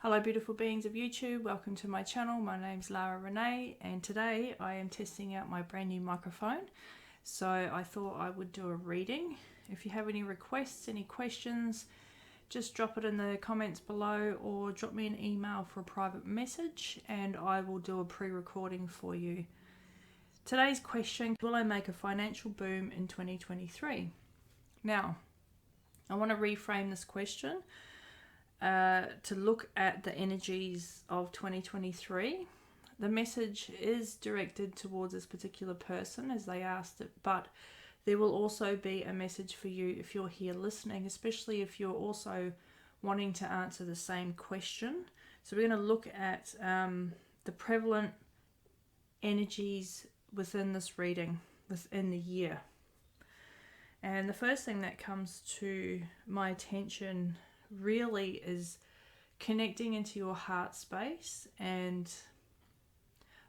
Hello beautiful beings of YouTube, welcome to my channel. My name's Lara Renee and today I am testing out my brand new microphone. So I thought I would do a reading. If you have any requests, any questions, just drop it in the comments below or drop me an email for a private message and I will do a pre-recording for you. Today's question, will I make a financial boom in 2023? Now, I want to reframe this question to look at the energies of 2023. The message is directed towards this particular person as they asked it, but there will also be a message for you if you're here listening, especially if you're also wanting to answer the same question. So we're going to look at the prevalent energies within this reading, within the year. And the first thing that comes to my attention really is connecting into your heart space and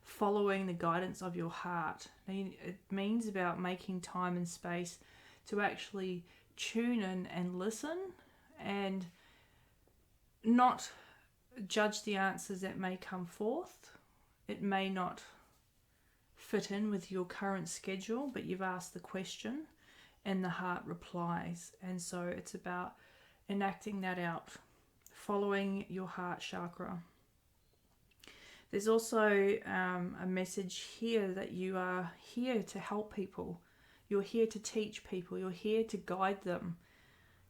following the guidance of your heart. It means about making time and space to actually tune in and listen and not judge the answers that may come forth. It may not fit in with your current schedule, but you've asked the question and the heart replies. And so it's about enacting that out, following your heart chakra. There's also a message here that you are here to help people. You're here to teach people. You're here to guide them.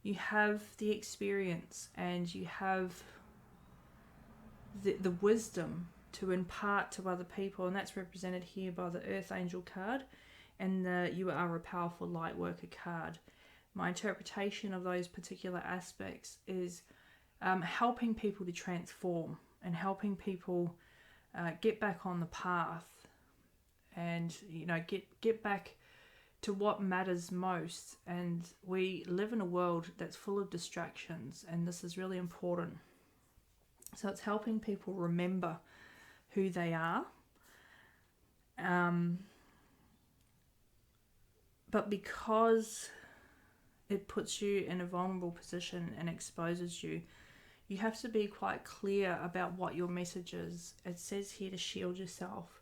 You have the experience and you have the wisdom to impart to other people, and that's represented here by the Earth Angel card and the You Are a Powerful Light Worker card. My interpretation of those particular aspects is helping people to transform and helping people get back on the path and get back to what matters most. And we live in a world that's full of distractions, and this is really important. So it's helping people remember who they are, but because it puts you in a vulnerable position and exposes you, you have to be quite clear about what your message is. It says here to shield yourself.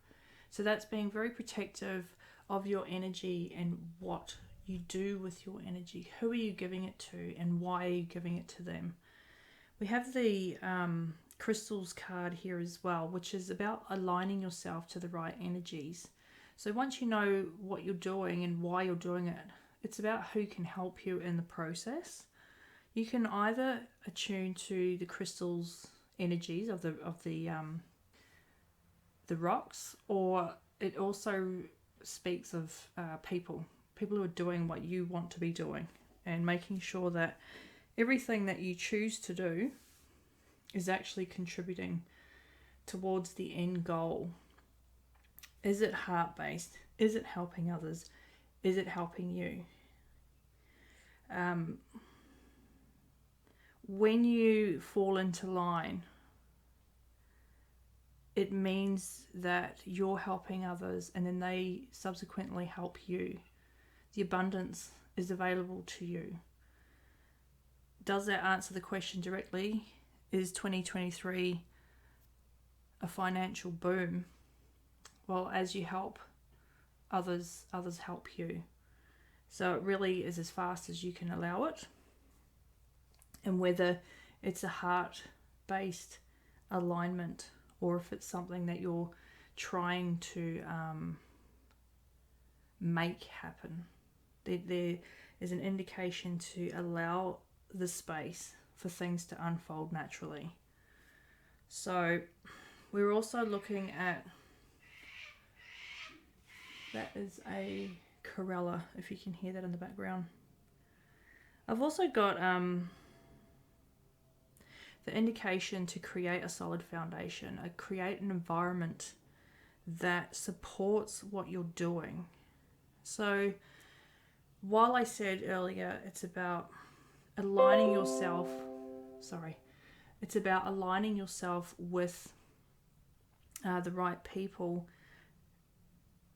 So that's being very protective of your energy and what you do with your energy. Who are you giving it to and why are you giving it to them? We have the crystals card here as well, which is about aligning yourself to the right energies. So once you know what you're doing and why you're doing it, it's about who can help you in the process. You can either attune to the crystals energies of the rocks, or it also speaks of people who are doing what you want to be doing and making sure that everything that you choose to do is actually contributing towards the end goal. Is it heart-based? Is it helping others? Is it helping you? When you fall into line, it means that you're helping others and then they subsequently help you. The abundance is available to you. Does that answer the question directly? Is 2023 a financial boom? Well, as you help others help you. So it really is as fast as you can allow it. And whether it's a heart-based alignment or if it's something that you're trying to make happen, there is an indication to allow the space for things to unfold naturally. So we're also looking at, that is a Corella, if you can hear that in the background. I've also got the indication to create a solid foundation, create an environment that supports what you're doing. So while I said earlier it's about aligning yourself, it's about aligning yourself with the right people,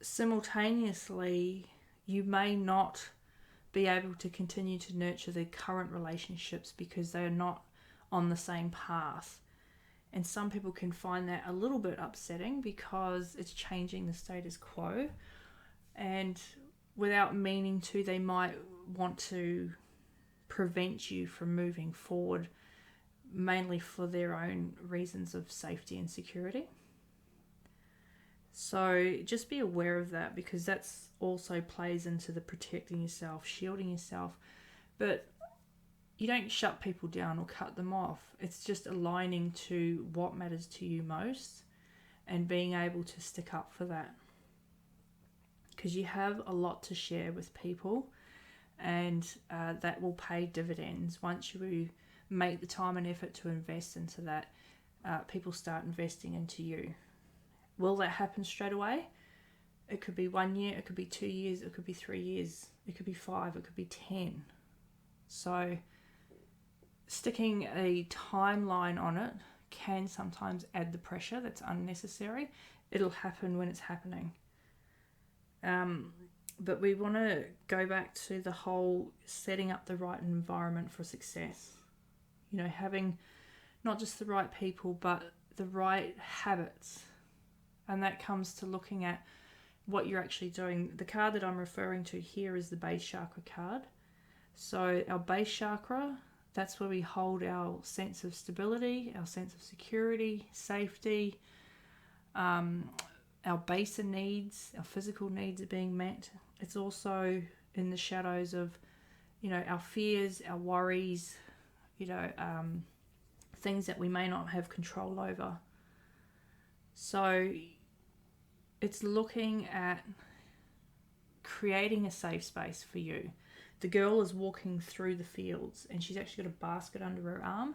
simultaneously you may not be able to continue to nurture the current relationships because they are not on the same path. And some people can find that a little bit upsetting because it's changing the status quo. And without meaning to, they might want to prevent you from moving forward, mainly for their own reasons of safety and security. So just be aware of that, because that's also plays into the protecting yourself, shielding yourself. But you don't shut people down or cut them off. It's just aligning to what matters to you most and being able to stick up for that. Because you have a lot to share with people, and that will pay dividends once you make the time and effort to invest into that. People start investing into you. Will that happen straight away? It could be 1 year, it could be 2 years, it could be 3 years, it could be 5, it could be 10. So sticking a timeline on it can sometimes add the pressure that's unnecessary. It'll happen when it's happening. But we want to go back to the whole setting up the right environment for success. You know, having not just the right people, but the right habits. And that comes to looking at what you're actually doing. The card that I'm referring to here is the base chakra card. So our base chakra, that's where we hold our sense of stability, our sense of security, safety. Our baser needs, our physical needs are being met. It's also in the shadows of, you know, our fears, our worries, you know, things that we may not have control over. So it's looking at creating a safe space for you. The girl is walking through the fields and she's actually got a basket under her arm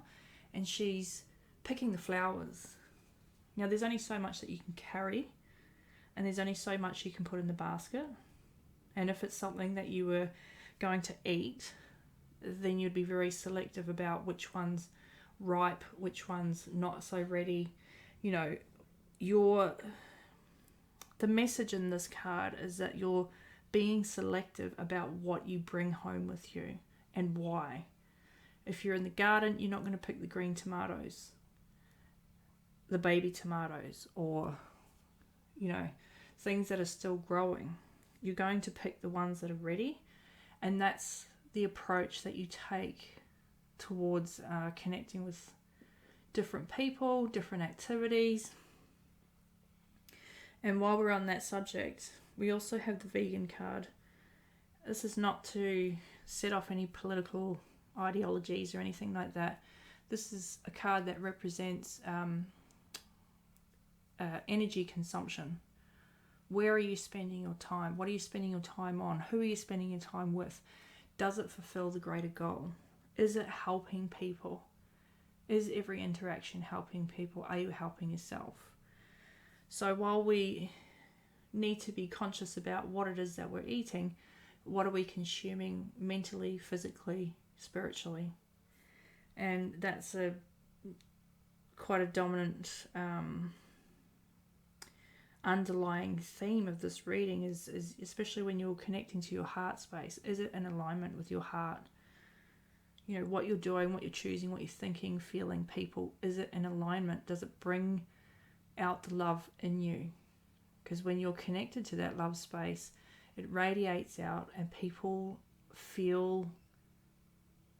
and she's picking the flowers. Now there's only so much that you can carry, and there's only so much you can put in the basket. And if it's something that you were going to eat, then you'd be very selective about which one's ripe, which one's not so ready. You know, the message in this card is that you're being selective about what you bring home with you and why. If you're in the garden, you're not going to pick the green tomatoes, the baby tomatoes, or, you know, things that are still growing. You're going to pick the ones that are ready, and that's the approach that you take towards connecting with different people, different activities. And while we're on that subject, we also have the vegan card. This is not to set off any political ideologies or anything like that. This is a card that represents energy consumption. Where are you spending your time? What are you spending your time on? Who are you spending your time with? Does it fulfill the greater goal? Is it helping people? Is every interaction helping people? Are you helping yourself? So while we need to be conscious about what it is that we're eating, what are we consuming mentally, physically, spiritually? And that's quite a dominant underlying theme of this reading is especially when you're connecting to your heart space. Is it in alignment with your heart? You know, what you're doing, what you're choosing, what you're thinking, feeling, people, is it in alignment? Does it bring out the love in you? Because when you're connected to that love space, it radiates out and people feel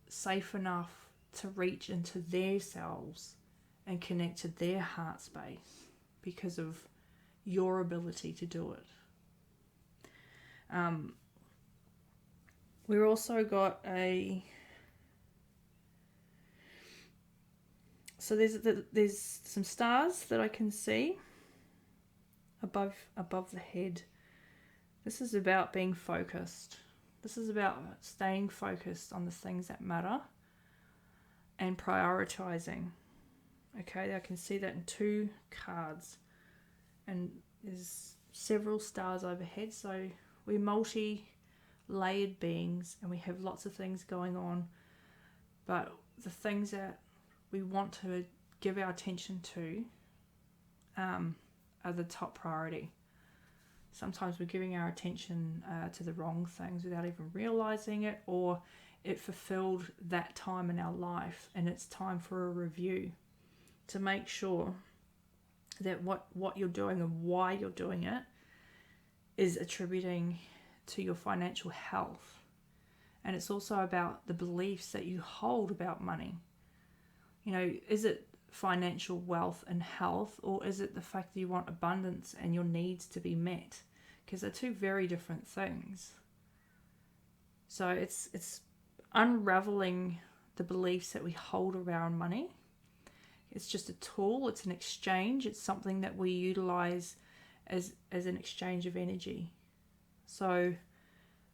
safe enough to reach into their selves and connect to their heart space because of your ability to do it. We've also got so there's some stars that I can see above the head. This is about being focused. This is about staying focused on the things that matter and prioritizing. Okay, I can see that in 2 cards. And there's several stars overhead, so we're multi-layered beings and we have lots of things going on, but the things that we want to give our attention to are the top priority. Sometimes we're giving our attention to the wrong things without even realizing it, or it fulfilled that time in our life and it's time for a review. to make sure that what you're doing and why you're doing it is attributing to your financial health. And it's also about the beliefs that you hold about money. You know, is it financial wealth and health, or is it the fact that you want abundance and your needs to be met? Because they're two very different things. So it's unraveling the beliefs that we hold around money. It's just a tool, it's an exchange, it's something that we utilize as an exchange of energy. So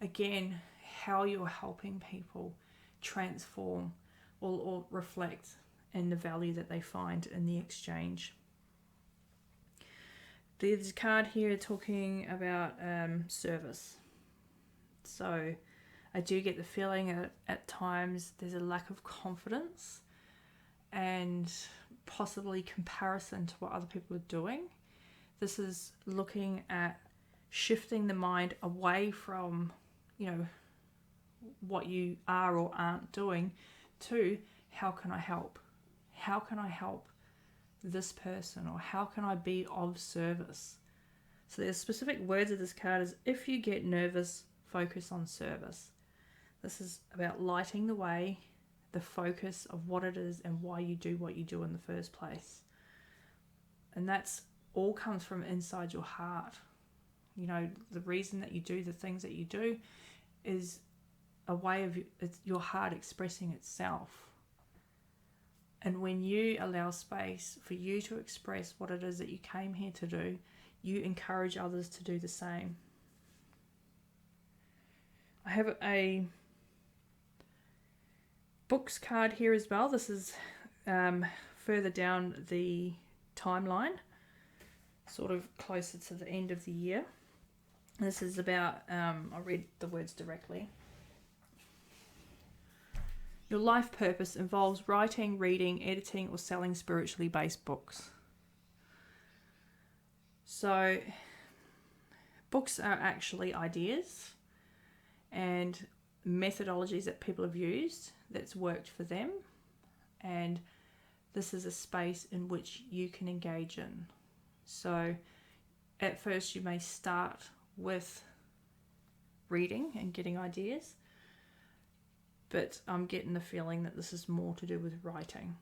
again, how you're helping people transform or reflect in the value that they find in the exchange. There's a card here talking about service. So I do get the feeling that at times there's a lack of confidence and possibly comparison to what other people are doing. This is looking at shifting the mind away from, you know, what you are or aren't doing to how can I help? How can I help this person, or how can I be of service? So there's specific words of this card is, if you get nervous, focus on service. This is about lighting the way, the focus of what it is and why you do what you do in the first place. And that's all comes from inside your heart. You know, the reason that you do the things that you do is a way of your heart expressing itself. And when you allow space for you to express what it is that you came here to do, you encourage others to do the same. I have a books card here as well. This is further down the timeline, sort of closer to the end of the year. This is about, I'll read the words directly. Your life purpose involves writing, reading, editing, or selling spiritually based books. So, books are actually ideas and methodologies that people have used that's worked for them. And this is a space in which you can engage in. So, at first you may start with reading and getting ideas. But I'm getting the feeling that this is more to do with writing.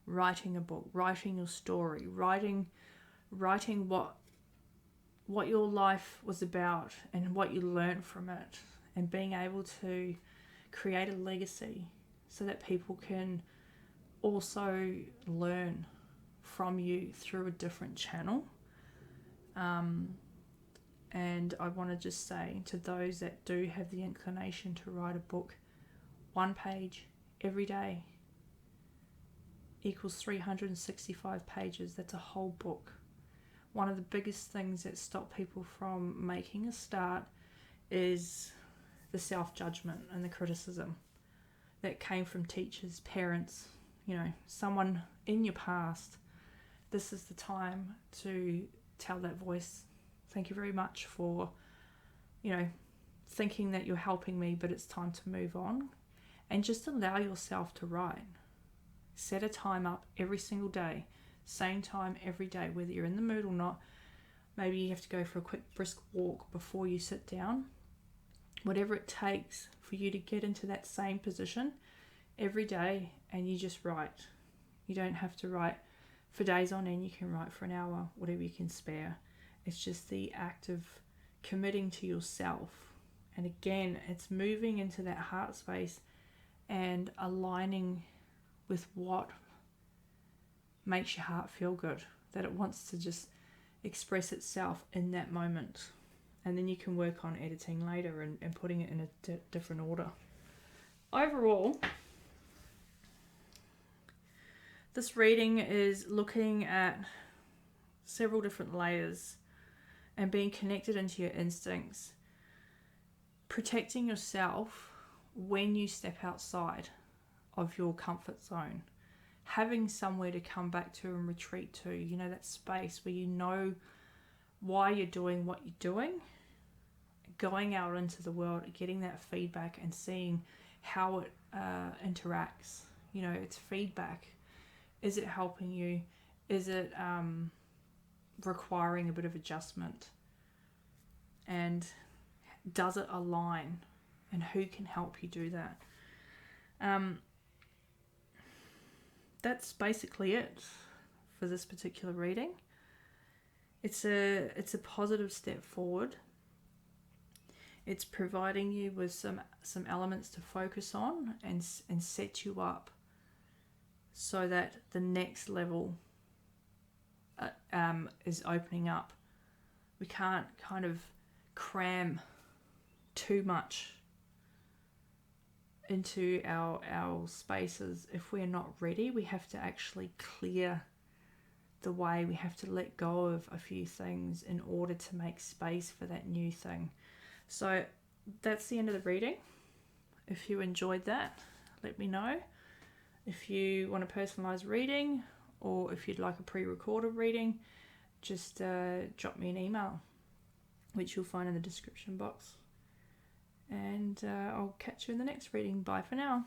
Writing a book, writing your story, writing what your life was about and what you learned from it, and being able to create a legacy so that people can also learn from you through a different channel. And I want to just say to those that do have the inclination to write a book, 1 page every day equals 365 pages. That's a whole book. One of the biggest things that stop people from making a start is the self-judgment and the criticism that came from teachers, parents, you know, someone in your past. This is the time to tell that voice, thank you very much for, you know, thinking that you're helping me, but it's time to move on. And just allow yourself to write. Set a time up every single day, same time every day, whether you're in the mood or not. Maybe you have to go for a quick brisk walk before you sit down. Whatever it takes for you to get into that same position every day, and you just write. You don't have to write for days on end. You can write for an hour, whatever you can spare. It's just the act of committing to yourself. And again, it's moving into that heart space and aligning with what makes your heart feel good, that it wants to just express itself in that moment. And then you can work on editing later and putting it in a different order. Overall, this reading is looking at several different layers and being connected into your instincts, protecting yourself when you step outside of your comfort zone, having somewhere to come back to and retreat to, you know, that space where you know why you're doing what you're doing, going out into the world, getting that feedback and seeing how it interacts. You know, it's feedback. Is it helping you? Is it requiring a bit of adjustment? And does it align? And who can help you do that? That's basically it for this particular reading. It's a positive step forward. It's providing you with some elements to focus on and set you up so that the next level is opening up. We can't kind of cram too much into our spaces. If we're not ready, we have to actually clear the way. We have to let go of a few things in order to make space for that new thing. So that's the end of the reading. If you enjoyed that, let me know. If you want a personalized reading, or if you'd like a pre-recorded reading, just drop me an email, which you'll find in the description box. And I'll catch you in the next reading. Bye for now.